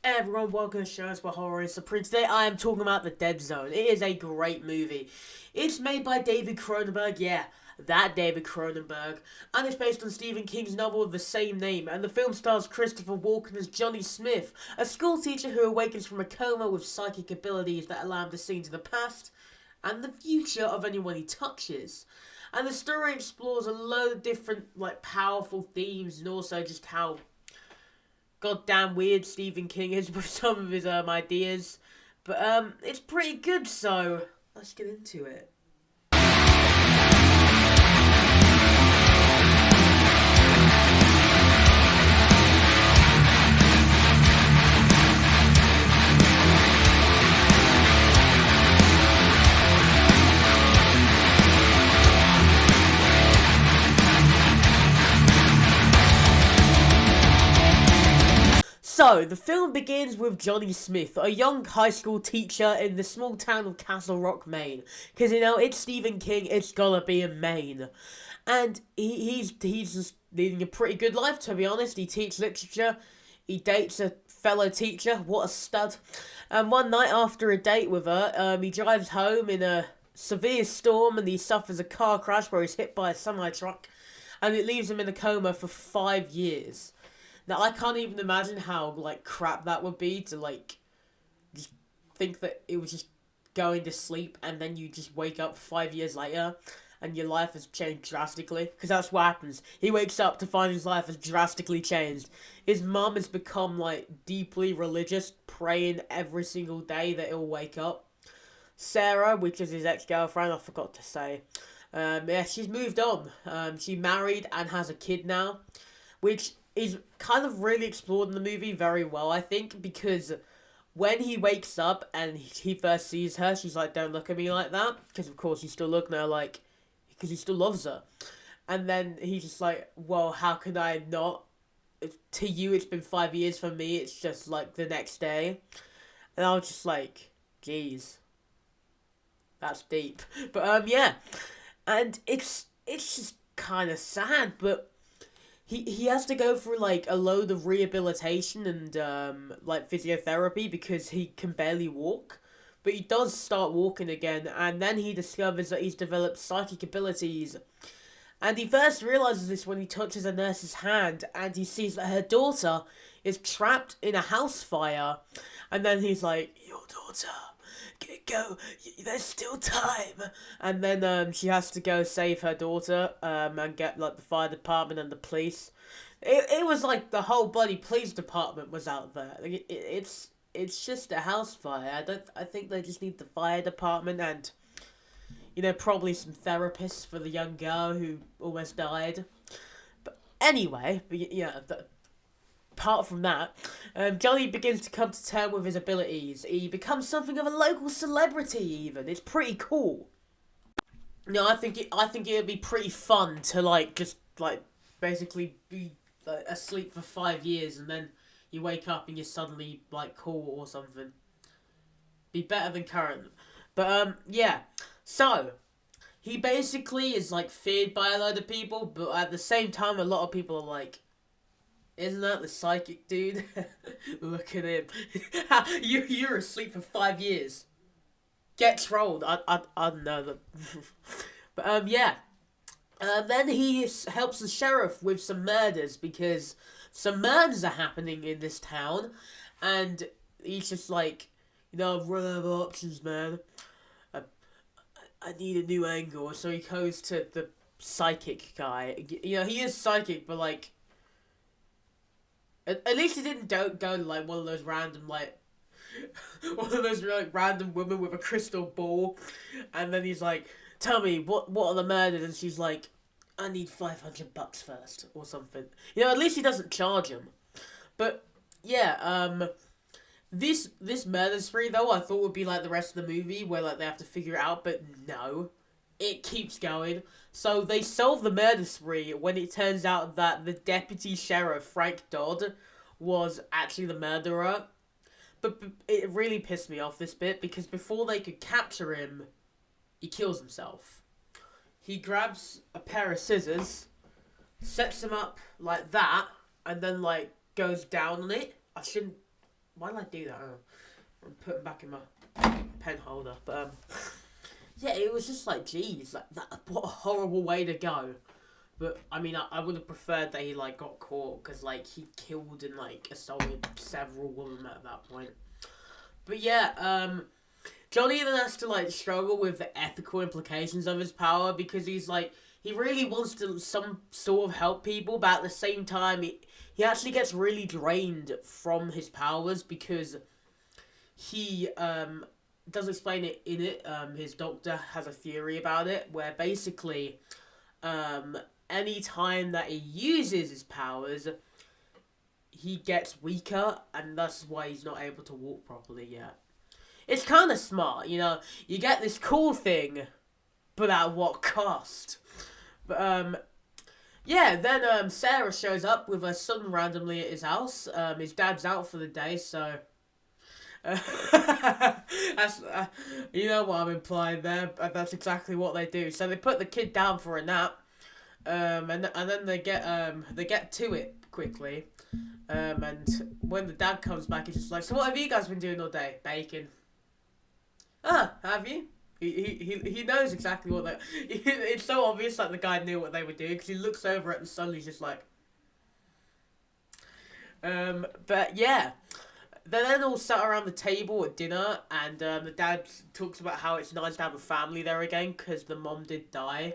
Everyone, welcome to SheaRants for Horror and Supreme. Today I am talking about The Dead Zone. It is a great movie. It's made by David Cronenberg, yeah, that David Cronenberg, and it's based on Stephen King's novel of the same name, and the film stars Christopher Walken as Johnny Smith, a schoolteacher who awakens from a coma with psychic abilities that allow him to see into the past and the future of anyone he touches. And the story explores a load of different, powerful themes, and also just how goddamn weird Stephen King is with some of his ideas. But it's pretty good, so let's get into it. So, the film begins with Johnny Smith, a young high school teacher in the small town of Castle Rock, Maine. Because, it's Stephen King, it's gotta be in Maine. And he's just leading a pretty good life, to be honest. He teaches literature, he dates a fellow teacher, what a stud. And one night after a date with her, he drives home in a severe storm and he suffers a car crash where he's hit by a semi-truck. And it leaves him in a coma for 5 years. Now, I can't even imagine how, crap that would be to, just think that it was just going to sleep and then you just wake up 5 years later and your life has changed drastically. Because that's what happens. He wakes up to find his life has drastically changed. His mum has become, deeply religious, praying every single day that he'll wake up. Sarah, which is his ex-girlfriend, I forgot to say. She's moved on. She married and has a kid now, which is kind of really explored in the movie very well, I think, because when he wakes up and he first sees her, she's like, don't look at me like that, because of course he's still looking at her because he still loves her. And then he's just like, well, how can I not? To you, it's been 5 years, for me, it's just, the next day. And I was just like, geez, that's deep. But, yeah, and it's just kind of sad, but He has to go through, a load of rehabilitation and, physiotherapy because he can barely walk. But he does start walking again, and then he discovers that he's developed psychic abilities. And he first realizes this when he touches a nurse's hand, and he sees that her daughter is trapped in a house fire. And then he's like, your daughter, go, there's still time. And then she has to go save her daughter and get the fire department and the police. It was like the whole bloody police department was out there. It's just a house fire. I think they just need the fire department and probably some therapists for the young girl who almost died. But anyway, apart from that, Johnny begins to come to terms with his abilities. He becomes something of a local celebrity even. It's pretty cool. I think it would be pretty fun to basically be asleep for 5 years and then you wake up and you're suddenly cool or something. Be better than current. But yeah. So he basically is feared by a lot of people, but at the same time a lot of people are like, isn't that the psychic dude? Look at him. You're asleep for 5 years. Get trolled. I don't know. But, yeah. Then he helps the sheriff with some murders because some murders are happening in this town. And he's just like, I've run out of options, man. I need a new angle. So he goes to the psychic guy. He is psychic, but, at least he didn't go to, one of those random, one of those, random women with a crystal ball. And then he's like, tell me, what are the murders? And she's like, I need $500 first, or something. At least he doesn't charge him. But, yeah, this murder spree, though, I thought would be, the rest of the movie, where, they have to figure it out, but no. It keeps going. So they solve the murder spree when it turns out that the deputy sheriff, Frank Dodd, was actually the murderer. But it really pissed me off, this bit, because before they could capture him, he kills himself. He grabs a pair of scissors, sets them up like that, and then, goes down on it. I shouldn't why did I do that? I'm putting back in my pen holder. But yeah, it was just like, geez, like that. What a horrible way to go. But I mean, I would have preferred that he like got caught because like he killed and like assaulted several women at that point. But yeah, Johnny then has to like struggle with the ethical implications of his power because he's like he really wants to some sort of help people, but at the same time he actually gets really drained from his powers because he does explain it in it. His doctor has a theory about it where basically any time that he uses his powers, he gets weaker, and that's why he's not able to walk properly yet. It's kind of smart, you know. You get this cool thing, but at what cost? But yeah. Then Sarah shows up with her son randomly at his house. His dad's out for the day, so that's you know what I'm implying there. But that's exactly what they do. So they put the kid down for a nap. And then they get to it quickly. And when the dad comes back, he's just like, "So what have you guys been doing all day? Bacon." Ah, have you? He knows exactly what they. It's so obvious that the guy knew what they were doing because he looks over at the son. He's just like. But yeah, they then all sat around the table at dinner, and the dad talks about how it's nice to have a family there again because the mom did die.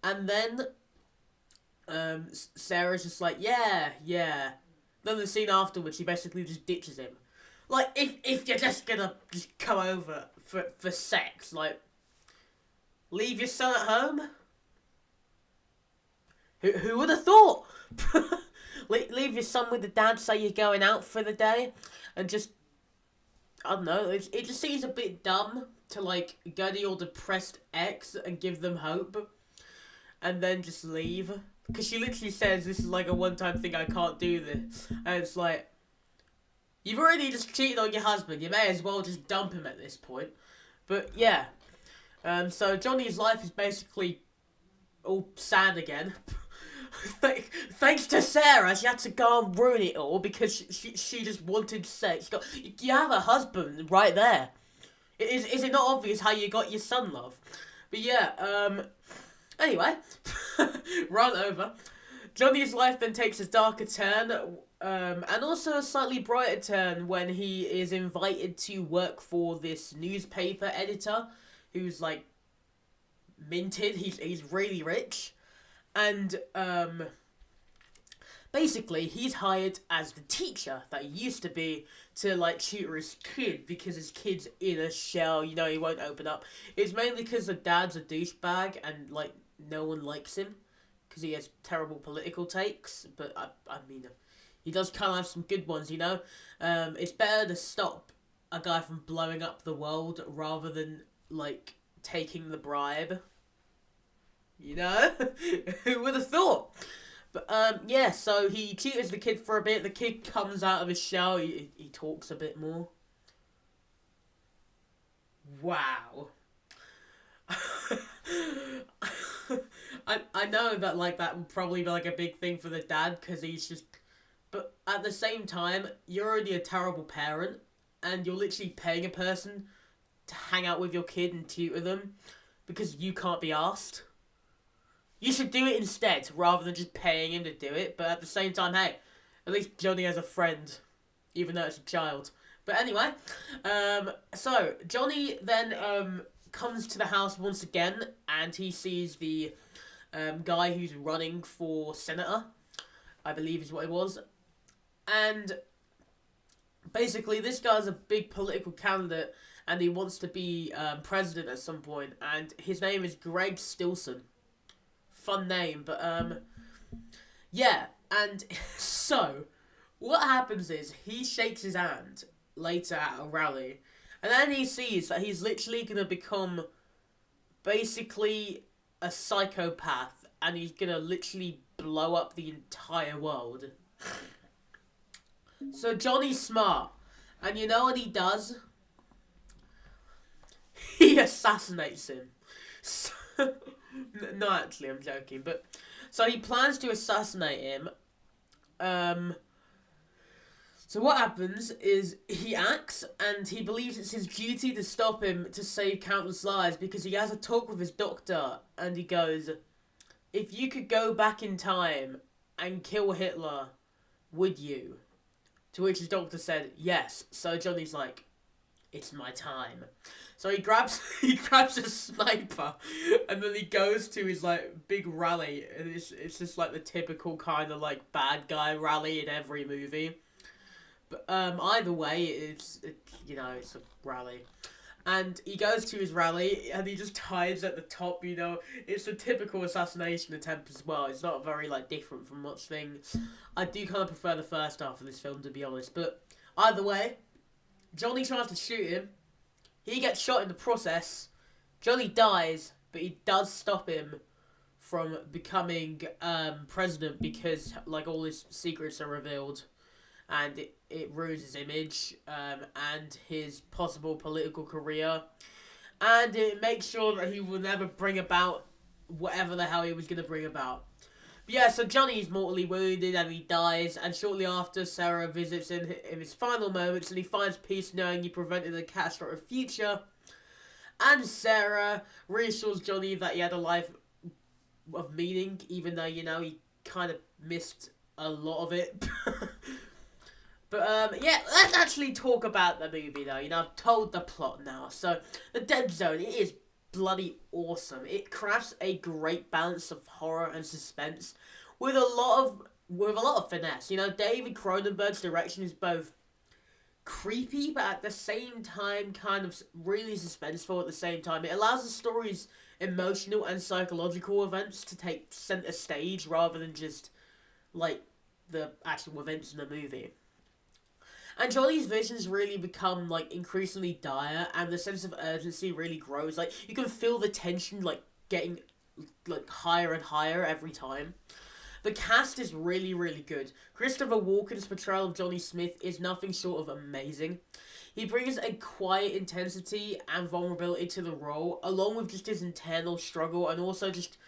And then Sarah's just like, yeah, yeah. Then the scene afterwards, she basically just ditches him. Like, if you're just gonna just come over for sex, like, leave your son at home? Who would have thought? Leave your son with the dad, say you're going out for the day, and just, I don't know, it just seems a bit dumb to, like, go to your depressed ex and give them hope, and then just leave. Because she literally says, this is like a one-time thing, I can't do this. And it's like, you've already just cheated on your husband, you may as well just dump him at this point. But yeah, so Johnny's life is basically all sad again. Thanks to Sarah, she had to go and ruin it all because she just wanted sex. You have a husband right there. Is it not obvious how you got your son, love? But yeah, anyway, run over. Johnny's life then takes a darker turn, and also a slightly brighter turn when he is invited to work for this newspaper editor, who's like minted. He's really rich, and basically he's hired as the teacher that he used to be to like tutor his kid because his kid's in a shell. You know, he won't open up. It's mainly because the dad's a douchebag and like no one likes him because he has terrible political takes. But I mean, he does kind of have some good ones. You know, it's better to stop a guy from blowing up the world rather than like taking the bribe. You know, who would have thought? But yeah, so he tutors the kid for a bit. The kid comes out of his shell. He talks a bit more. Wow. I know that like that would probably be like a big thing for the dad because he's just. But at the same time, you're already a terrible parent, and you're literally paying a person to hang out with your kid and tutor them because you can't be asked. You should do it instead, rather than just paying him to do it. But at the same time, hey, at least Johnny has a friend, even though it's a child. But anyway, so Johnny then comes to the house once again, and he sees the guy who's running for senator, I believe is what it was. And basically, this guy's a big political candidate, and he wants to be president at some point. And his name is Greg Stilson. Fun name, but yeah, and so what happens is he shakes his hand later at a rally, and then he sees that he's literally gonna become basically a psychopath, and he's gonna literally blow up the entire world. So Johnny's smart, and you know what he does? He assassinates him. So, no, actually, I'm joking. But so he plans to assassinate him. So what happens is he acts and he believes it's his duty to stop him to save countless lives because he has a talk with his doctor and he goes, if you could go back in time and kill Hitler, would you? To which his doctor said, yes. So Johnny's like, it's my time. So he grabs a sniper and then he goes to his like big rally and it's just like the typical kind of like bad guy rally in every movie. But either way, it's a rally. And he goes to his rally and he just hides at the top, It's a typical assassination attempt as well. It's not very like different from much things. I do kind of prefer the first half of this film, to be honest. But either way, Johnny tries to shoot him. He gets shot in the process. Johnny dies, but he does stop him from becoming president because like all his secrets are revealed. And it ruins his image and his possible political career. And it makes sure that he will never bring about whatever the hell he was going to bring about. But yeah, so Johnny is mortally wounded and he dies. And shortly after, Sarah visits in his final moments and he finds peace knowing he prevented a catastrophic future. And Sarah reassures Johnny that he had a life of meaning, even though, he kind of missed a lot of it. But, yeah, let's actually talk about the movie, though. I've told the plot now. So, The Dead Zone, it is bloody awesome. It crafts a great balance of horror and suspense with a lot of finesse. David Cronenberg's direction is both creepy, but at the same time kind of really suspenseful at the same time. It allows the story's emotional and psychological events to take center stage rather than just, like, the actual events in the movie. And Johnny's visions really become, like, increasingly dire, and the sense of urgency really grows. Like, you can feel the tension, like, getting, like, higher and higher every time. The cast is really, really good. Christopher Walken's portrayal of Johnny Smith is nothing short of amazing. He brings a quiet intensity and vulnerability to the role, along with just his internal struggle, and also just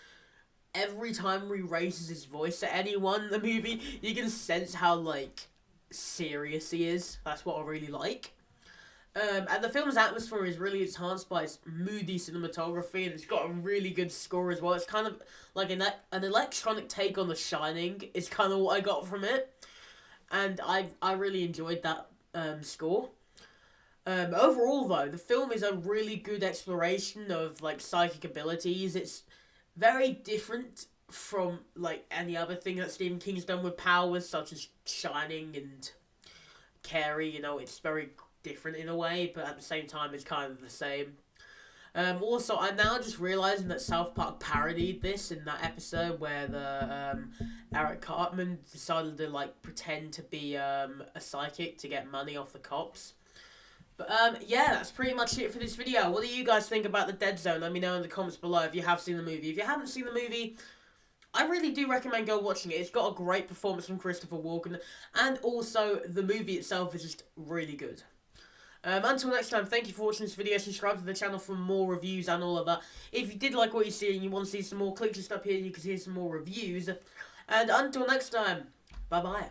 every time he raises his voice at anyone in the movie, you can sense how, like, serious he is. That's what I really like. And the film's atmosphere is really enhanced by its moody cinematography, and it's got a really good score as well. It's kind of like an electronic take on The Shining is kind of what I got from it. And I really enjoyed that score. Overall, though, the film is a really good exploration of, like, psychic abilities. It's very different from, like, any other thing that Stephen King's done with powers, such as Shining and Carrie. It's very different in a way, but at the same time, it's kind of the same. Also, I'm now just realizing that South Park parodied this in that episode where the Eric Cartman decided to, like, pretend to be a psychic to get money off the cops. But, yeah, that's pretty much it for this video. What do you guys think about The Dead Zone? Let me know in the comments below if you have seen the movie. If you haven't seen the movie, I really do recommend go watching it. It's got a great performance from Christopher Walken, and also the movie itself is just really good. Until next time, thank you for watching this video. Subscribe to the channel for more reviews and all of that. If you did like what you see and you want to see some more, click just up here and you can see some more reviews. And until next time, bye-bye.